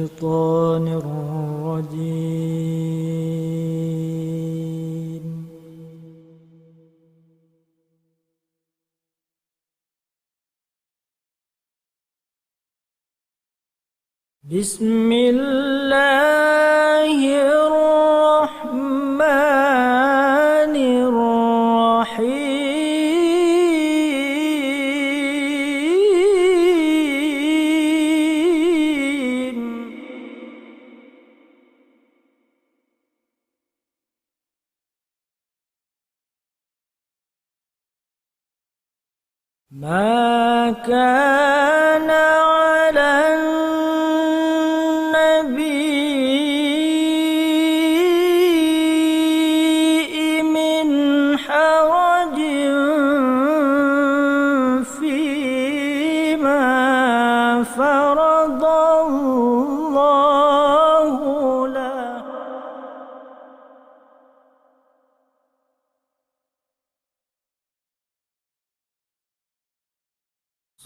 الشيطان الرجيم. بسم الله الرحمن الرحيم. ما كان على النبي من حرج فيما فرض الله له،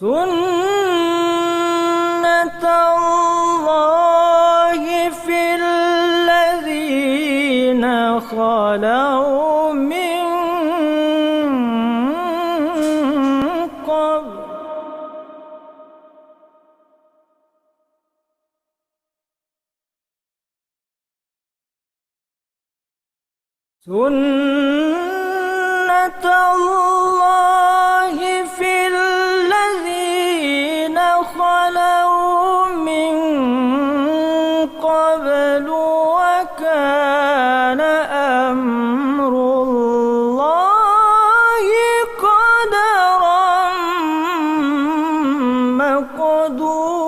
سنة الله في الذين خلوا من قبل، سنة الله في الذين خلوا من قبل، وكان أمر الله قدرا مقدورا.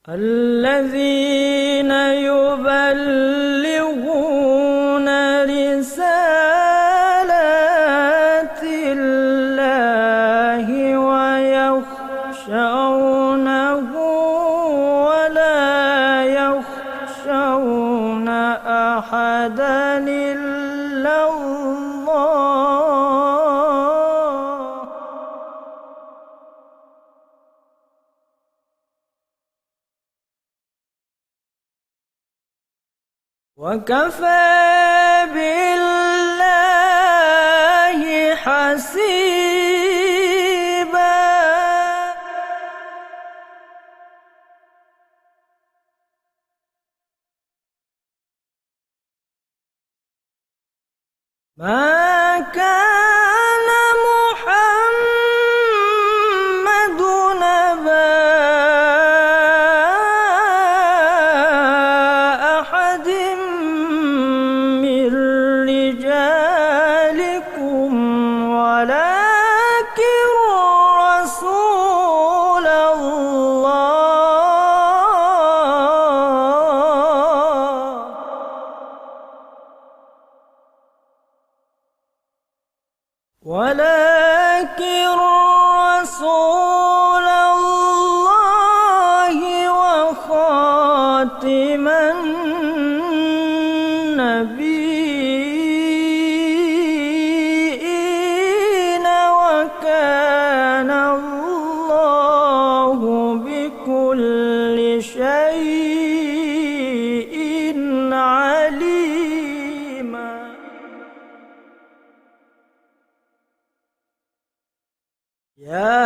الذين يبلغون رسالات الله ويخشونه ولا يخشون أحدا إلا الله. وكفى بالله حسيبا. ما كان محمد أبا أحد من رجالكم ولكن رسول الله وخاتم النبيين، وكان الله بكل شيء عليما. يا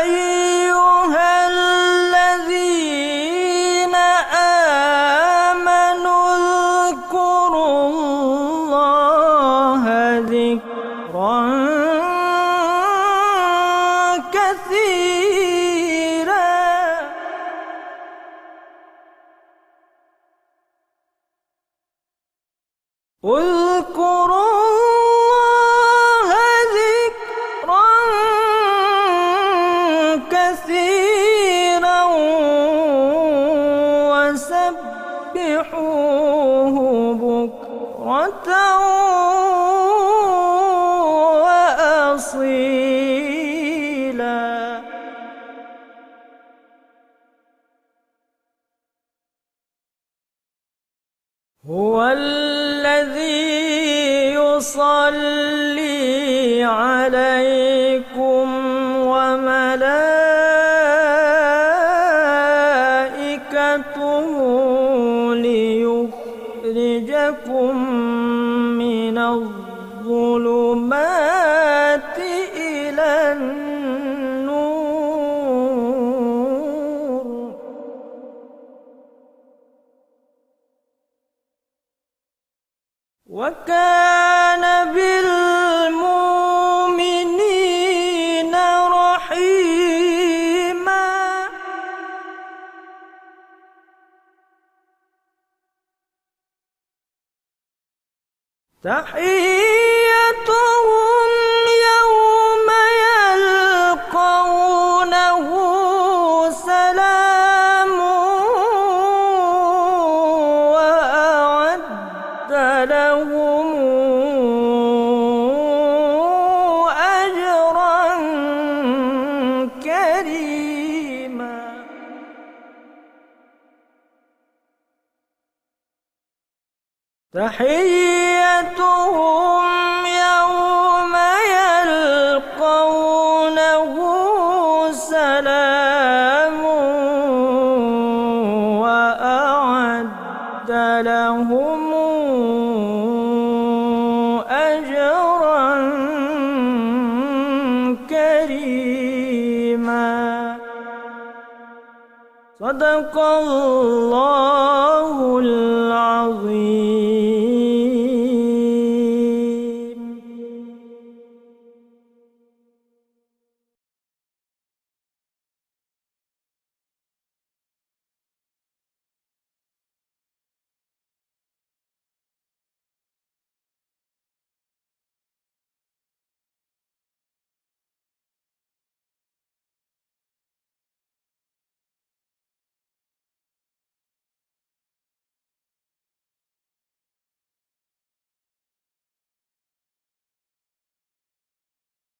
أيها الذين آمنوا اذكروا الله ذكرا كثيرا. اذكروا الله ذكرا كثيرا وسبحوه بكرة هو الذي يصلي عليكم وملائكته ليخرجكم من الظلمات إلى النور. وكان بالمؤمنين رحيما. تحيتهم يوم يلقونه سلام وأعد لهم أجرا كريما. تحيتهم يوم يلقونه سلام وأعد لهم أجرا كريما. صدق الله العظيم.